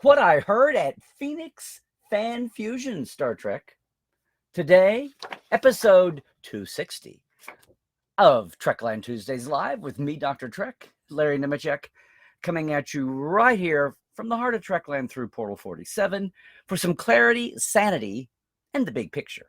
What I heard at Phoenix Fan Fusion Star Trek. Today, episode 260 of Trekland Tuesdays Live with me, Dr. Trek, Larry Nemecek, coming at you right here from the heart of Trekland through Portal 47 for some clarity, sanity, and the big picture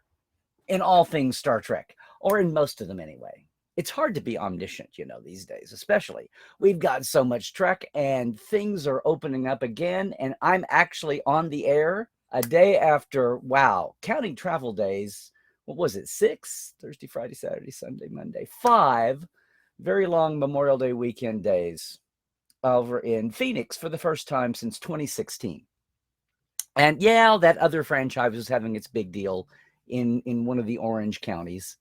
in all things Star Trek, or in most of them anyway. It's hard to be omniscient, these days, especially. We've got so much Trek and things are opening up again, and I'm actually on the air a day after, wow, counting travel days, what was it, 6? Thursday, Friday, Saturday, Sunday, Monday, 5 very long Memorial Day weekend days over in Phoenix for the first time since 2016. And yeah, that other franchise was having its big deal in one of the orange counties.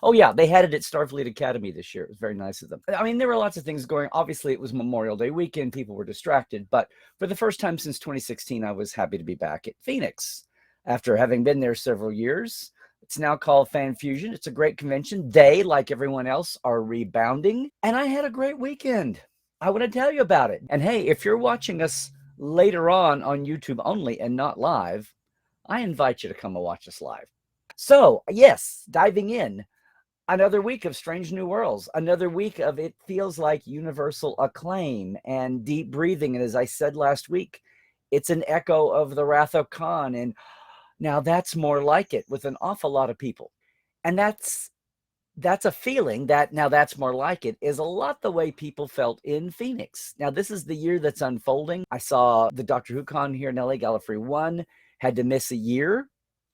Oh, yeah, they had it at Starfleet Academy this year. It was very nice of them. I mean, there were lots of things going. Obviously, it was Memorial Day weekend. People were distracted. But for the first time since 2016, I was happy to be back at Phoenix after having been there several years. It's now called Fan Fusion. It's a great convention. They, like everyone else, are rebounding. And I had a great weekend. I want to tell you about it. And hey, if you're watching us later on YouTube only and not live, I invite you to come and watch us live. So, yes, diving in. Another week of Strange New Worlds. Another week of it feels like universal acclaim and deep breathing. And as I said last week, it's an echo of the Wrath of Khan. And now that's more like it with an awful lot of people. And that's a feeling that now that's more like it is a lot the way people felt in Phoenix. Now, this is the year that's unfolding. I saw the Doctor Who Con here in LA, Gallifrey 1, had to miss a year.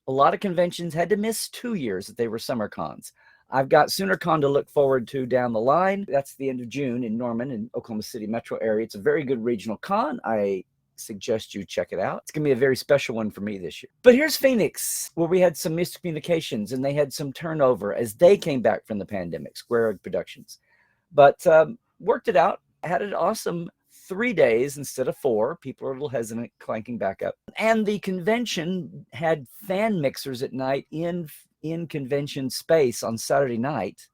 A lot of conventions had to miss 2 years that they were summer cons. I've got SoonerCon to look forward to down the line. That's the end of June in Norman in Oklahoma City metro area. It's a very good regional con. I suggest you check it out. It's going to be a very special one for me this year. But here's Phoenix, where we had some miscommunications and they had some turnover as they came back from the pandemic, Square Egg Productions. But worked it out. Had an awesome 3 days instead of 4. People are a little hesitant, clanking back up. And the convention had fan mixers at night in convention space on Saturday night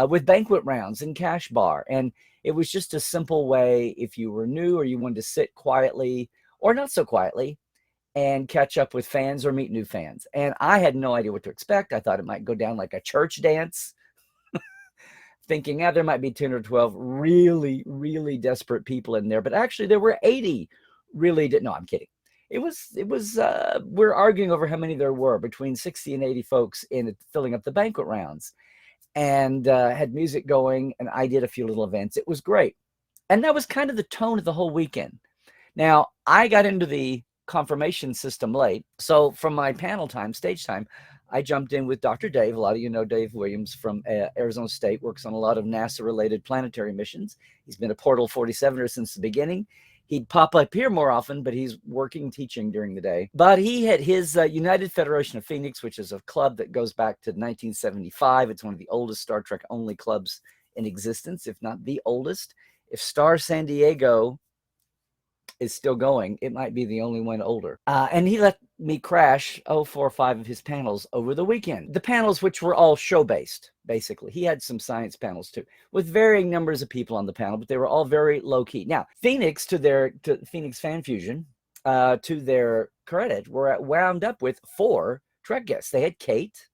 with banquet rounds and cash bar. And it was just a simple way, if you were new or you wanted to sit quietly or not so quietly and catch up with fans or meet new fans. And I had no idea what to expect. I thought it might go down like a church dance, thinking, there might be 10 or 12 really, really desperate people in there. But actually there were 80 really no, I'm kidding. It was we're arguing over how many there were, between 60 and 80 folks in filling up the banquet rounds, and had music going, and I did a few little events. It was great. And that was kind of the tone of the whole weekend. Now, I got into the confirmation system late. So from my panel time, stage time, I jumped in with Dr. Dave. A lot of you know Dave Williams from Arizona State, works on a lot of NASA-related planetary missions. He's been a Portal 47er since the beginning. He'd pop up here more often, but he's working, teaching during the day. But he had his United Federation of Phoenix, which is a club that goes back to 1975. It's one of the oldest Star Trek only clubs in existence, if not the oldest. If Star San Diego is still going, it might be the only one older. And he let me crash 4 or 5 of his panels over the weekend. The panels, which were all show-based, basically. He had some science panels too, with varying numbers of people on the panel, but they were all very low-key. Now, Phoenix, to Phoenix Fan Fusion, to their credit, were wound up with 4 Trek guests. They had Kate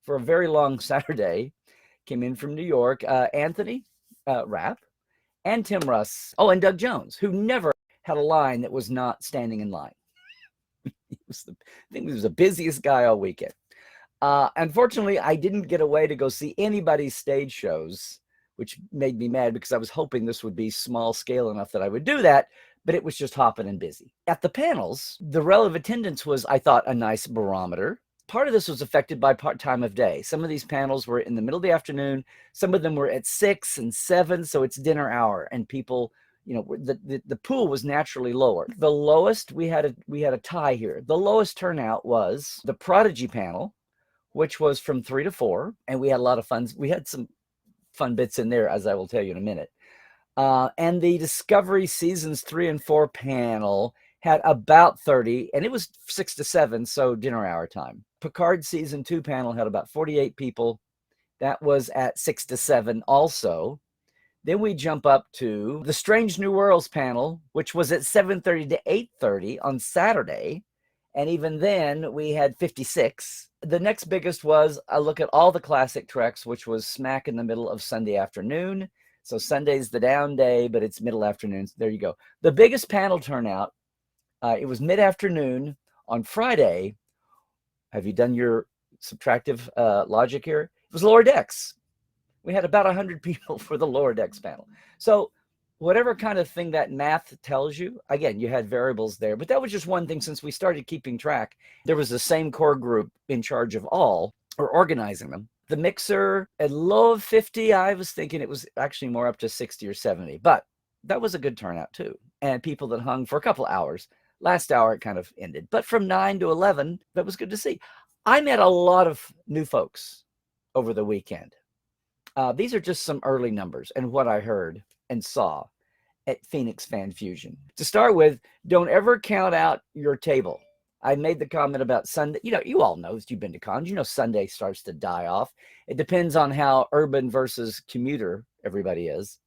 for a very long Saturday, came in from New York, Anthony Rapp, and Tim Russ. Oh, and Doug Jones, who never had a line that was not standing in line. I think he was the busiest guy all weekend. Unfortunately, I didn't get away to go see anybody's stage shows, which made me mad because I was hoping this would be small scale enough that I would do that, but it was just hopping and busy. At the panels, the relative attendance was, I thought, a nice barometer. Part of this was affected by time of day. Some of these panels were in the middle of the afternoon. Some of them were at 6 and 7, so it's dinner hour, and people, the pool was naturally lower. The lowest, we had a tie here. The lowest turnout was the Prodigy panel, which was from 3 to 4, and we had a lot of fun. We had some fun bits in there, as I will tell you in a minute. And the Discovery Seasons 3 and 4 panel had about 30, and it was 6 to 7, so dinner hour time. Picard Season 2 panel had about 48 people. That was at 6 to 7 also. Then we jump up to the Strange New Worlds panel, which was at 7:30 to 8:30 on Saturday. And even then, we had 56. The next biggest was a look at all the classic Treks, which was smack in the middle of Sunday afternoon. So Sunday's the down day, but it's middle afternoon. There you go. The biggest panel turnout, it was mid-afternoon on Friday. Have you done your subtractive logic here? It was Lower Decks. We had about 100 people for the Lower Decks panel. So whatever kind of thing that math tells you, again, you had variables there, but that was just one thing. Since we started keeping track, there was the same core group in charge of all, or organizing them. The mixer at low of 50, I was thinking it was actually more up to 60 or 70, but that was a good turnout too. And people that hung for a couple hours. Last hour, it kind of ended, but from 9 to 11, that was good to see. I met a lot of new folks over the weekend. These are just some early numbers and what I heard and saw at Phoenix Fan Fusion. To start with, don't ever count out your table. I made the comment about Sunday. You all know that you've been to cons. Sunday starts to die off. It depends on how urban versus commuter everybody is.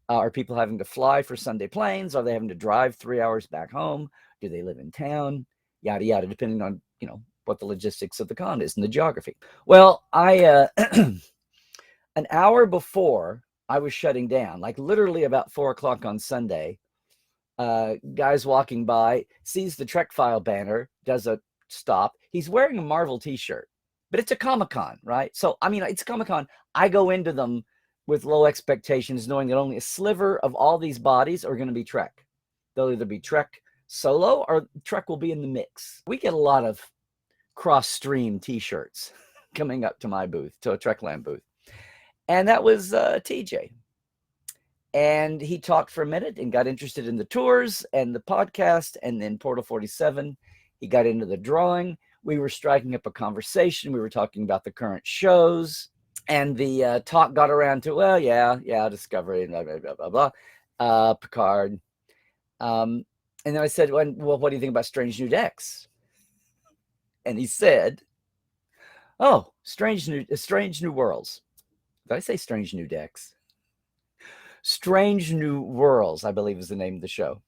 Are people having to fly for Sunday planes? Are they having to drive 3 hours back home? Do they live in town? Yada, yada, depending on, what the logistics of the con is and the geography. Well, I... An hour before I was shutting down, like literally about 4 o'clock on Sunday, guys walking by, sees the Trek File banner, does a stop. He's wearing a Marvel t-shirt, but it's a Comic-Con, right? So, it's a Comic-Con. I go into them with low expectations, knowing that only a sliver of all these bodies are going to be Trek. They'll either be Trek solo or Trek will be in the mix. We get a lot of cross-stream t-shirts coming up to my booth, to a Trekland booth. And that was TJ. And he talked for a minute and got interested in the tours and the podcast. And then Portal 47, he got into the drawing. We were striking up a conversation. We were talking about the current shows. And the talk got around to, well, yeah, Discovery, blah, blah, blah, blah, blah, Picard. And then I said, well, what do you think about Strange New Decks? And he said, oh, Strange New Worlds. Did I say Strange New Decks? Strange New Worlds, I believe is the name of the show.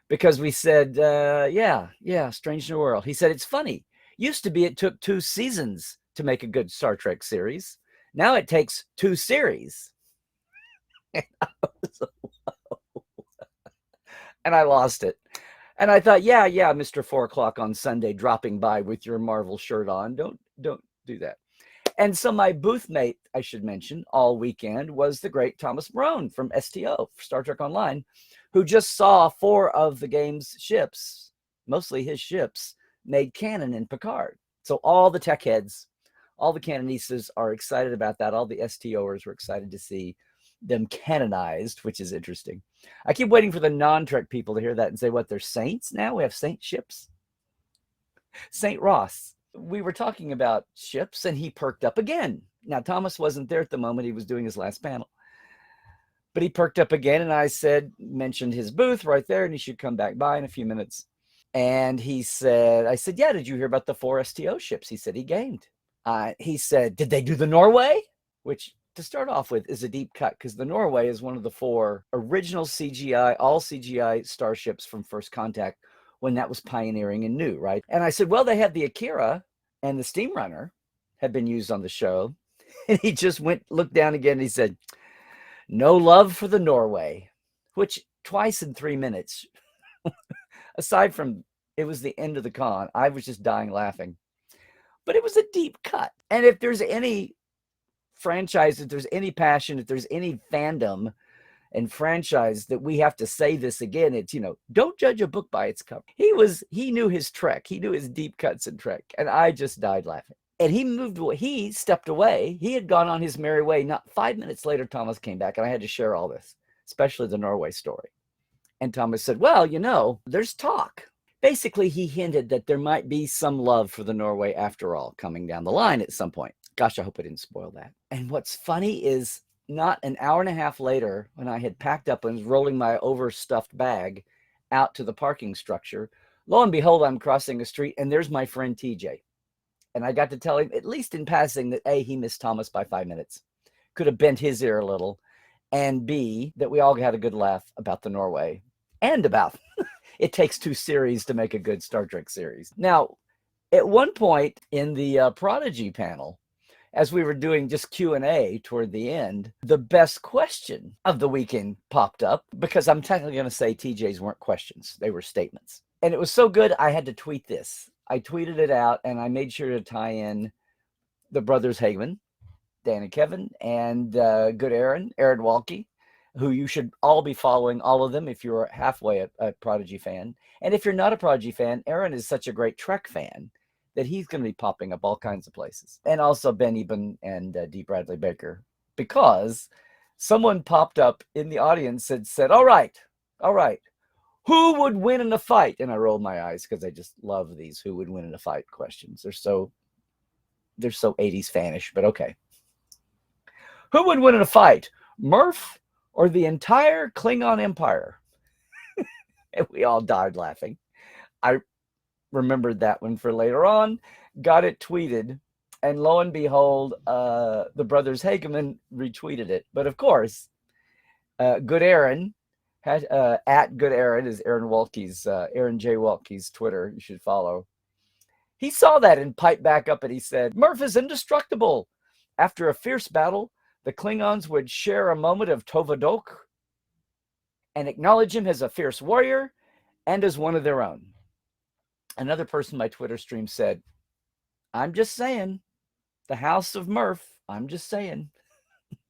Because we said, yeah, Strange New World. He said, it's funny. Used to be it took 2 seasons to make a good Star Trek series. Now it takes 2 series. And I lost it. And I thought, yeah, Mr. 4 o'clock on Sunday dropping by with your Marvel shirt on. Don't do that. And so my booth mate, I should mention, all weekend was the great Thomas Marone from STO, Star Trek Online, who just saw 4 of the game's ships, mostly his ships, made canon in Picard. So all the tech heads, all the canonistas are excited about that. All the STOers were excited to see them canonized, which is interesting. I keep waiting for the non-Trek people to hear that and say, what, they're saints now? We have saint ships? Saint Ross. We were talking about ships and he perked up again. Now, Thomas wasn't there at the moment. He was doing his last panel. But he perked up again and I mentioned his booth right there and he should come back by in a few minutes. And I said, yeah, did you hear about the 4 STO ships? He said he gamed. He said, did they do the Norway? Which, to start off with, is a deep cut because the Norway is one of the 4 original CGI, all CGI starships from First Contact when that was pioneering and new, right? And I said, well, they had the Akira and the Steam Runner had been used on the show. And he just looked down again and he said, no love for the Norway, which twice in 3 minutes, aside from it was the end of the con, I was just dying laughing. But it was a deep cut. And if there's any franchise, if there's any passion, if there's any fandom and franchise that we have to say this again, it's, don't judge a book by its cover. He knew his Trek. He knew his deep cuts in Trek. And I just died laughing. And he stepped away. He had gone on his merry way. Not 5 minutes later, Thomas came back and I had to share all this, especially the Norway story. And Thomas said, well, there's talk. Basically, he hinted that there might be some love for the Norway after all coming down the line at some point. Gosh, I hope I didn't spoil that. And what's funny is not an hour and a half later, when I had packed up and was rolling my overstuffed bag out to the parking structure, lo and behold, I'm crossing a street and there's my friend TJ. And I got to tell him, at least in passing, that he missed Thomas by 5 minutes. Could have bent his ear a little. and B, that we all had a good laugh about the Norway and about It Takes Two series to make a good Star Trek series. Now, at one point in the Prodigy panel, as we were doing just Q&A toward the end, the best question of the weekend popped up, because I'm technically going to say TJs weren't questions. They were statements. And it was so good, I had to tweet this. I tweeted it out, and I made sure to tie in the brothers Hageman, Dan and Kevin, and good Aaron Walke, who you should all be following, all of them, if you're halfway a Prodigy fan. And if you're not a Prodigy fan, Aaron is such a great Trek fan that he's going to be popping up all kinds of places. And also Ben Eben and D. Bradley Baker, because someone popped up in the audience and said, all right, who would win in a fight? And I rolled my eyes because I just love these who would win in a fight questions. They're so 80s fanish, but okay. Who would win in a fight, Murph or the entire Klingon Empire? And we all died laughing. I remembered that one for later on, got it tweeted, and lo and behold, the brothers Hageman retweeted it. But of course, good Aaron had at good Aaron is Aaron Walke's Aaron J. Walke's Twitter. You should follow. He saw that and piped back up and he said, Murph is indestructible. After a fierce battle, the Klingons would share a moment of Tovadok and acknowledge him as a fierce warrior and as one of their own. Another person in my Twitter stream said, I'm just saying, the House of Murph, I'm just saying,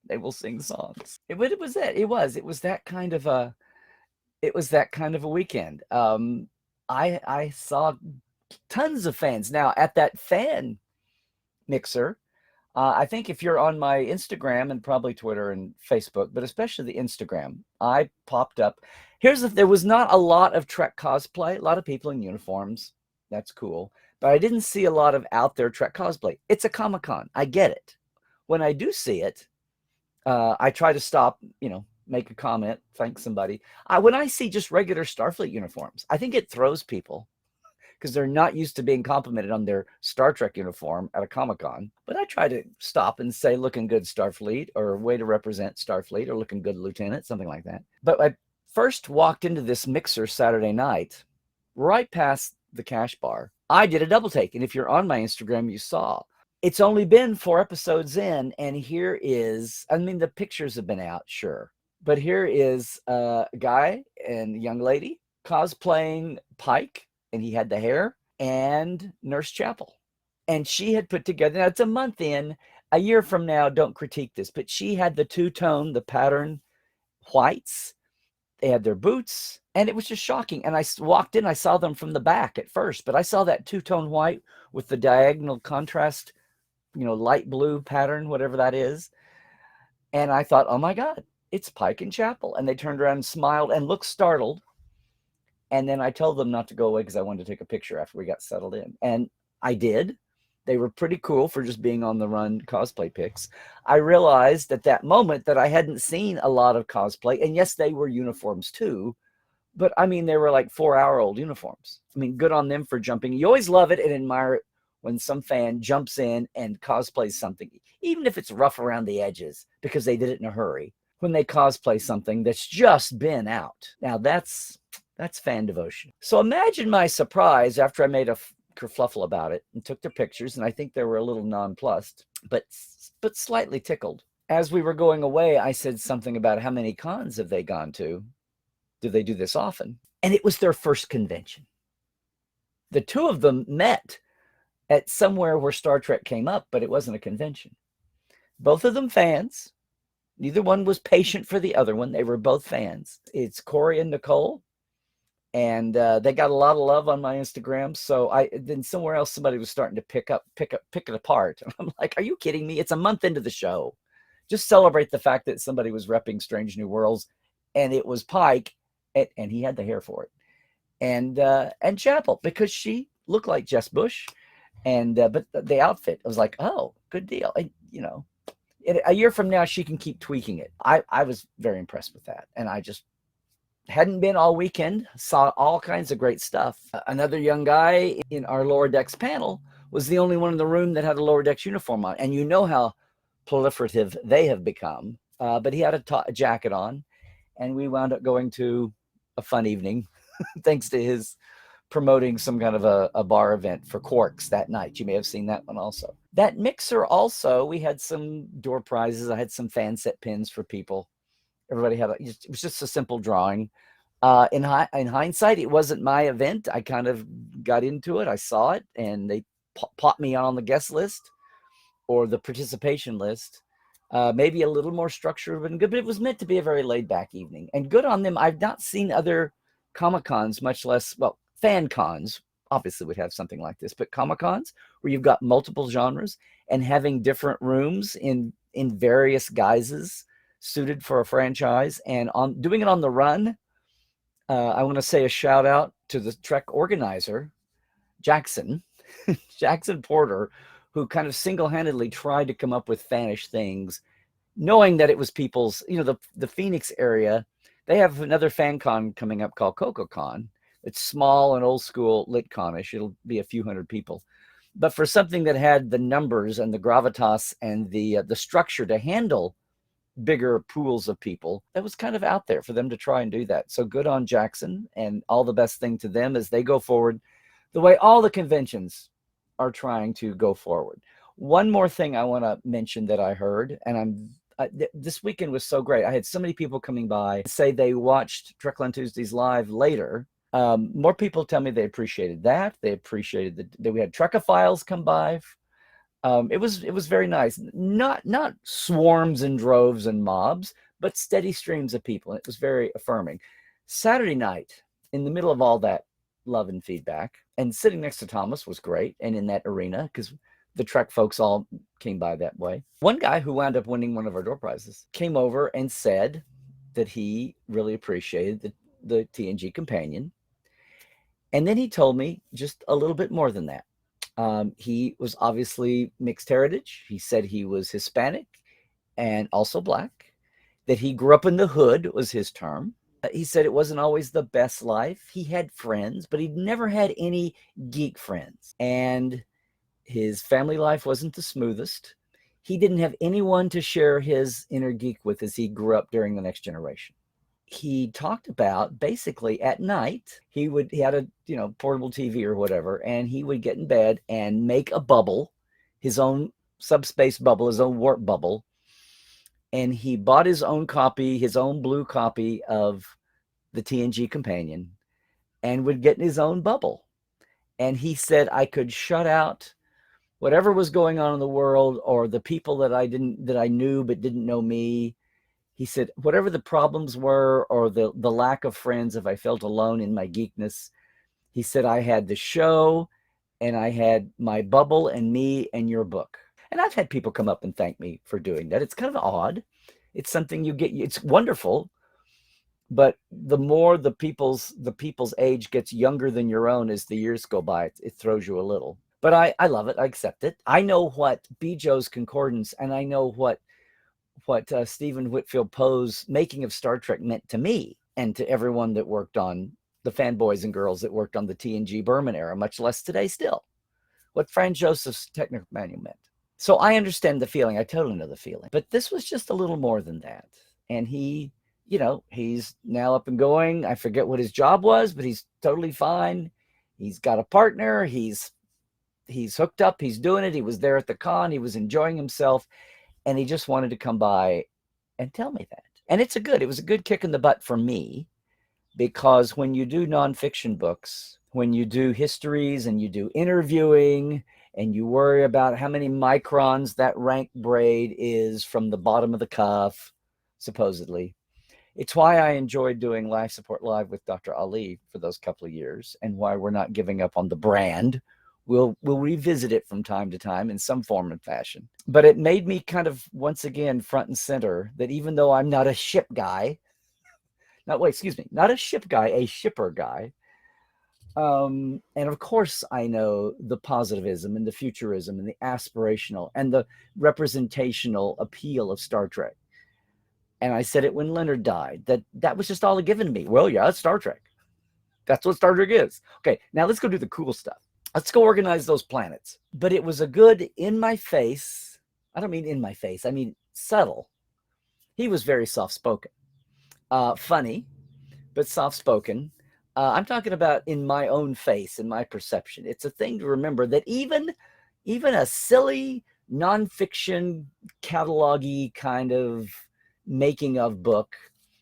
they will sing songs. It was that kind of a weekend. I saw tons of fans. Now, at that fan mixer, I think if you're on my Instagram and probably Twitter and Facebook, but especially the Instagram, I popped up. There was not a lot of Trek cosplay, a lot of people in uniforms. That's cool. But I didn't see a lot of out there Trek cosplay. It's a Comic-Con. I get it. When I do see it, I try to stop, make a comment, thank somebody. When I see just regular Starfleet uniforms, I think it throws people because they're not used to being complimented on their Star Trek uniform at a Comic-Con. But I try to stop and say, looking good Starfleet, or way to represent Starfleet, or looking good Lieutenant, something like that. But I first walked into this mixer Saturday night, right past the cash bar. I did a double take. And if you're on my Instagram, you saw. It's only been 4 episodes in, and here is, the pictures have been out, sure. But here is a guy and young lady cosplaying Pike, and he had the hair, and Nurse Chapel. And she had put together, now it's a month in, a year from now, don't critique this, but she had the two-tone, the pattern whites. They had their boots, and it was just shocking. And I walked in, I saw them from the back at first, but I saw that two-tone white with the diagonal contrast, light blue pattern, whatever that is. And I thought, oh my God, it's Pike and Chapel. And they turned around and smiled and looked startled. And then I told them not to go away because I wanted to take a picture after we got settled in. And I did. They were pretty cool for just being on the run cosplay pics. I realized at that moment that I hadn't seen a lot of cosplay. And yes, they were uniforms too. But they were like 4-hour-old uniforms. Good on them for jumping. You always love it and admire it when some fan jumps in and cosplays something, even if it's rough around the edges because they did it in a hurry. When they cosplay something that's just been out. Now that's fan devotion. So imagine my surprise after I made a kerfluffle about it and took their pictures, and I think they were a little nonplussed, but slightly tickled. As we were going away, I said something about how many cons have they gone to? Do they do this often? And it was their first convention. The two of them met at somewhere where Star Trek came up, but it wasn't a convention. Both of them fans. Neither one was patient for the other one. They were both fans. It's Corey and Nicole. And they got a lot of love on my Instagram. So then somewhere else, somebody was starting to pick it apart. And I'm like, are you kidding me? It's a month into the show. Just celebrate the fact that somebody was repping Strange New Worlds, and it was Pike, and he had the hair for it. And Chapel, because she looked like Jess Bush, but the outfit, I was like, oh, good deal. And, a year from now, she can keep tweaking it. I was very impressed with that. And I just hadn't been all weekend, saw all kinds of great stuff. Another young guy in our Lower Decks panel was the only one in the room that had a Lower Decks uniform on. And you know how proliferative they have become. but he had a jacket on, and we wound up going to a fun evening, thanks to his promoting some kind of a bar event for Quarks that night. You may have seen that one also. That mixer also, we had some door prizes. I had some fan set pins for people. Everybody had it was just a simple drawing. In hindsight, it wasn't my event. I kind of got into it. I saw it, and they popped me on the guest list or the participation list. Maybe a little more structure would have been good, but it was meant to be a very laid back evening, and good on them. I've not seen other Comic Cons, much less, well, fan cons obviously would have something like this, but Comic Cons where you've got multiple genres and having different rooms in various guises suited for a franchise, and on doing it on the run. I want to say a shout out to the Trek organizer, Jackson, Jackson Porter, who kind of single-handedly tried to come up with fanish things, knowing that it was people's, the Phoenix area. They have another fan con coming up called CocoCon. It's small and old school lit-con-ish. It'll be a few hundred people. But for something that had the numbers and the gravitas and the structure to handle bigger pools of people, that was kind of out there for them to try and do that. So good on Jackson, and all the best thing to them as they go forward the way all the conventions are trying to go forward. One more thing I want to mention that I heard, and this weekend was so great. I had so many people coming by say they watched Trekland Tuesdays live later. More people tell me they appreciated that. They appreciated that we had Trekophiles come by. It was very nice. Not swarms and droves and mobs, but steady streams of people. It was very affirming. Saturday night, in the middle of all that love and feedback, and sitting next to Thomas was great, and in that arena, because the Trek folks all came by that way. One guy who wound up winning one of our door prizes came over and said that he really appreciated the TNG companion. And then he told me just a little bit more than that. He was obviously mixed heritage. He said he was Hispanic and also Black, that he grew up in the hood was his term. He said it wasn't always the best life. He had friends, but he'd never had any geek friends. And his family life wasn't the smoothest. He didn't have anyone to share his inner geek with as he grew up during the next generation. He talked about basically at night, he had a portable TV or whatever, and he would get in bed and make a bubble, his own subspace bubble, his own warp bubble. And he bought his own copy, his own blue copy of the TNG companion, and would get in his own bubble. And he said, I could shut out whatever was going on in the world, or the people that I knew but didn't know me. He said, whatever the problems were, or the lack of friends, if I felt alone in my geekness, he said, I had the show, and I had my bubble and me and your book. And I've had people come up and thank me for doing that. It's kind of odd. It's something you get. It's wonderful. But the more the people's age gets younger than your own as the years go by, it throws you a little. But I love it. I accept it. I know what Bejo's Concordance, and I know what Stephen Whitfield Poe's Making of Star Trek meant to me, and to everyone that worked on the fanboys and girls that worked on the TNG Berman era, much less today still. What Franz Joseph's Technical Manual meant. So I understand the feeling. I totally know the feeling. But this was just a little more than that. And he, he's now up and going. I forget what his job was, but he's totally fine. He's got a partner. He's hooked up. He's doing it. He was there at the con. He was enjoying himself. And he just wanted to come by and tell me that. And it was a good kick in the butt for me, because when you do nonfiction books, when you do histories and you do interviewing, and you worry about how many microns that rank braid is from the bottom of the cuff, supposedly. It's why I enjoyed doing Life Support Live with Dr. Ali for those couple of years, and why we're not giving up on the brand. We'll revisit it from time to time in some form and fashion. But it made me kind of, once again, front and center, that even though I'm not a ship guy, not a ship guy, a shipper guy. And of course, I know the positivism and the futurism and the aspirational and the representational appeal of Star Trek. And I said it when Leonard died, that was just all given to me. Well, yeah, it's Star Trek. That's what Star Trek is. Okay, now let's go do the cool stuff. Let's go organize those planets. But it was a good in my face. I don't mean in my face. I mean subtle. He was very soft-spoken, funny, but soft-spoken. I'm talking about in my own face, in my perception. It's a thing to remember that even a silly nonfiction catalog-y kind of making of book,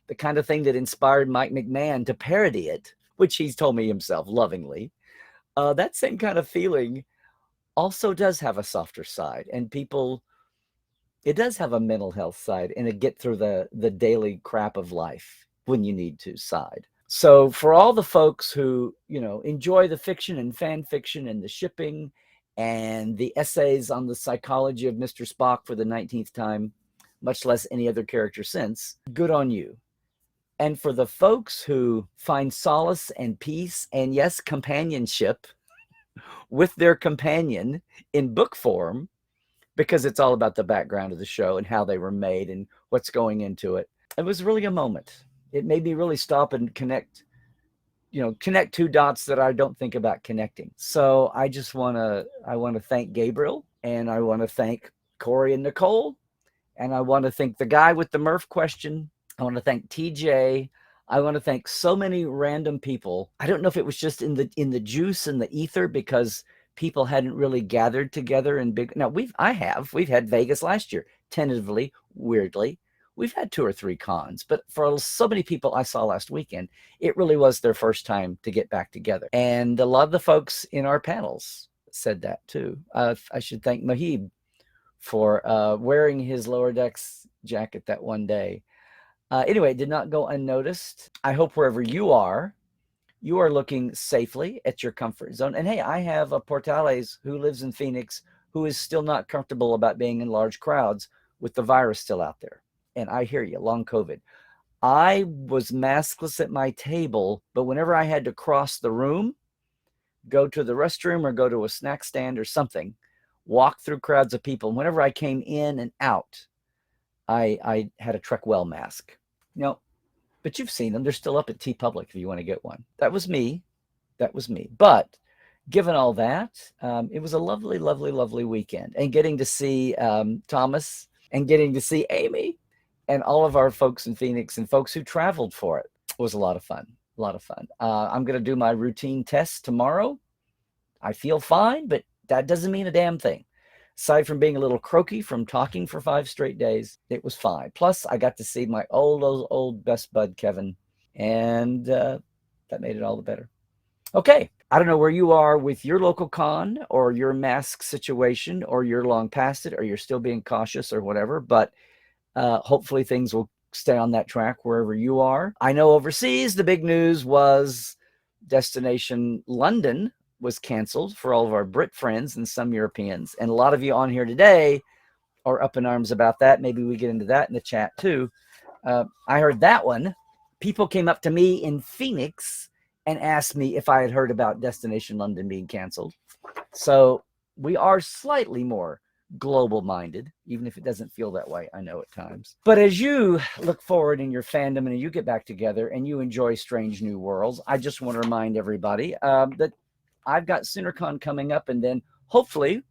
the kind of thing that inspired Mike McMahon to parody it, which he's told me himself lovingly, that same kind of feeling also does have a softer side, and it does have a mental health side and a get through the daily crap of life when you need to side. So for all the folks who, enjoy the fiction and fan fiction and the shipping and the essays on the psychology of Mr. Spock for the 19th time, much less any other character since, good on you. And for the folks who find solace and peace and, yes, companionship with their companion in book form, because it's all about the background of the show and how they were made and what's going into it. It was really a moment. It made me really stop and connect two dots that I don't think about connecting. So I want to thank Gabriel, and I want to thank Corey and Nicole, and I want to thank the guy with the Murph question. I want to thank TJ. I want to thank so many random people. I don't know if it was just in the juice and the ether, because people hadn't really gathered together in big. Now we've had Vegas last year, tentatively, weirdly. We've had 2 or 3 cons, but for so many people I saw last weekend, it really was their first time to get back together. And a lot of the folks in our panels said that too. I should thank Mahib for wearing his Lower Decks jacket that one day. Anyway, it did not go unnoticed. I hope wherever you are looking safely at your comfort zone. And hey, I have a Portales who lives in Phoenix who is still not comfortable about being in large crowds with the virus still out there. And I hear you, long COVID. I was maskless at my table, but whenever I had to cross the room, go to the restroom or go to a snack stand or something, walk through crowds of people, and whenever I came in and out, I had a Trek Well mask. But you've seen them. They're still up at T Public if you want to get one. That was me. But given all that, it was a lovely, lovely, lovely weekend. And getting to see Thomas and getting to see Amy and all of our folks in Phoenix and folks who traveled for it was a lot of fun. I'm going to do my routine test tomorrow. I feel fine, but that doesn't mean a damn thing. Aside from being a little croaky from talking for 5 straight days, it was fine. Plus, I got to see my old best bud, Kevin, and that made it all the better. Okay, I don't know where you are with your local con or your mask situation, or you're long past it, or you're still being cautious or whatever, but hopefully things will stay on that track wherever you are. I know overseas, the big news was Destination London was canceled for all of our Brit friends and some Europeans. And a lot of you on here today are up in arms about that. Maybe we get into that in the chat too. I heard that one. People came up to me in Phoenix and asked me if I had heard about Destination London being canceled. So we are slightly more global minded, even if it doesn't feel that way, I know at times. But as you look forward in your fandom and you get back together and you enjoy Strange New Worlds, I just want to remind everybody that I've got SoonerCon coming up, and then hopefully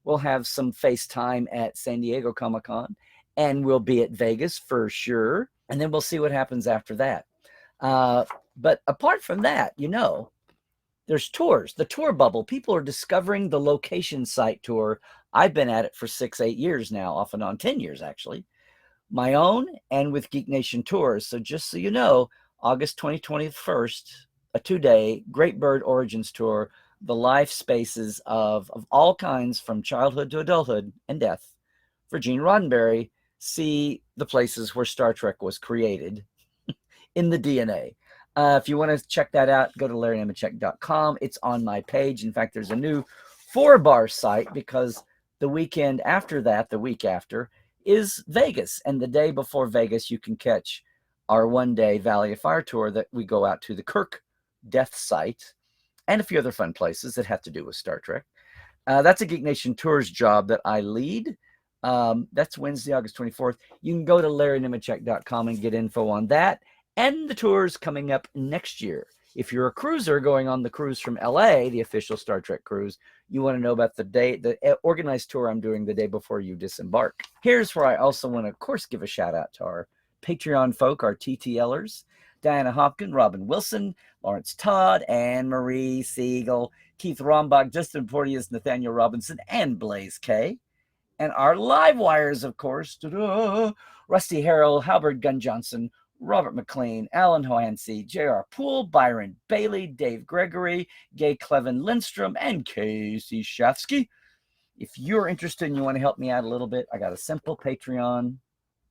we'll have some FaceTime at San Diego Comic-Con, and we'll be at Vegas for sure, and then we'll see what happens after that. But apart from that, there's tours, the tour bubble. People are discovering the location site tour. I've been at it for 6-8 years now, off and on 10 years actually, my own and with Geek Nation Tours. So just so you know, August 2021, a 2-day Great Bird Origins Tour, the life spaces of all kinds from childhood to adulthood and death. For Gene Roddenberry, see the places where Star Trek was created in the DNA. If you want to check that out, go to LarryNemecek.com. It's on my page. In fact, there's a new 4-bar site because the weekend after that, the week after, is Vegas. And the day before Vegas, you can catch our 1-day Valley of Fire tour that we go out to the Kirk Death site and a few other fun places that have to do with Star Trek. That's a Geek Nation Tours job that I lead. That's Wednesday, August 24th. You can go to LarryNemecek.com and get info on that and the tours coming up next year. If you're a cruiser going on the cruise from LA, the official Star Trek cruise, you want to know about the organized tour I'm doing the day before you disembark. Here's where I also want to, of course, give a shout out to our Patreon folk are TTLers, Diana Hopkins, Robin Wilson, Lawrence Todd, Anne Marie Siegel, Keith Rombach, Justin Porteous, Nathaniel Robinson, and Blaze K. And our live wires, of course, Rusty Harrell, Halbert Gunn Johnson, Robert McLean, Alan Hoansey, J.R. Poole, Byron Bailey, Dave Gregory, Gay Clevin Lindstrom, and Casey Shafsky. If you're interested and you want to help me out a little bit, I got a simple Patreon,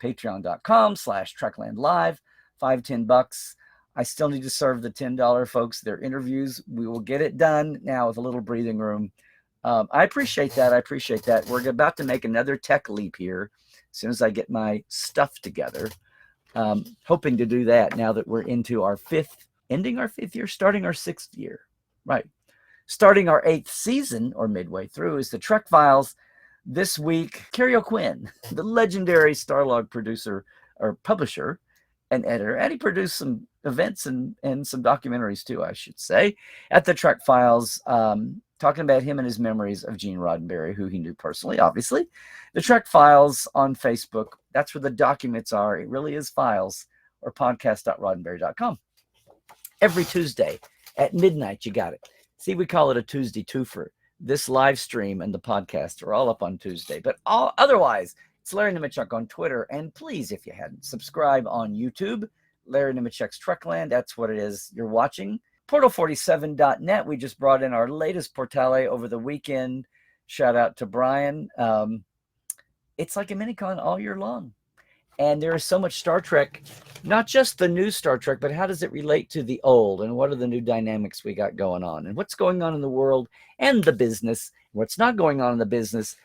patreon.com/TreklandLive, $5-10. I still need to serve the $10 folks their interviews. We will get it done now with a little breathing room. I appreciate that. We're about to make another tech leap here as soon as I get my stuff together. Hoping to do that now that we're into our ending our fifth year, starting our sixth year. Right. Starting our 8th season, or midway through, is the Trek Files. This week, Carrie O'Quinn, the legendary Starlog producer or publisher and editor, and he produced some events and some documentaries too, I should say, at the Trek Files, talking about him and his memories of Gene Roddenberry, who he knew personally, obviously. The Trek Files on Facebook, that's where the documents are. It really is files, or podcast.roddenberry.com. Every Tuesday at midnight, you got it. See, we call it a Tuesday twofer. This live stream and the podcast are all up on Tuesday. But otherwise, it's Larry Nemecek on Twitter. And please, if you hadn't, subscribe on YouTube. Larry Nemecek's Trekland. That's what it is you're watching. Portal47.net. We just brought in our latest portale over the weekend. Shout out to Brian. It's like a minicon all year long. And there is so much Star Trek, not just the new Star Trek, but how does it relate to the old? And what are the new dynamics we got going on? And what's going on in the world and the business? What's not going on in the business?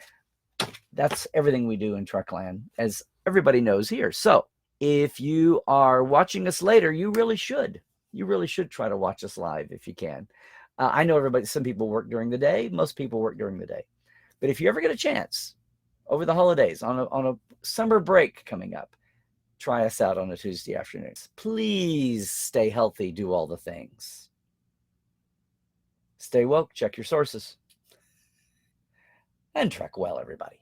That's everything we do in Trekland, as everybody knows here. So if you are watching us later, you really should. You really should try to watch us live if you can. I know some people work during the day. Most people work during the day. But if you ever get a chance over the holidays, on a summer break coming up, try us out on a Tuesday afternoon. Please stay healthy, do all the things. Stay woke, check your sources. And Trek well, everybody.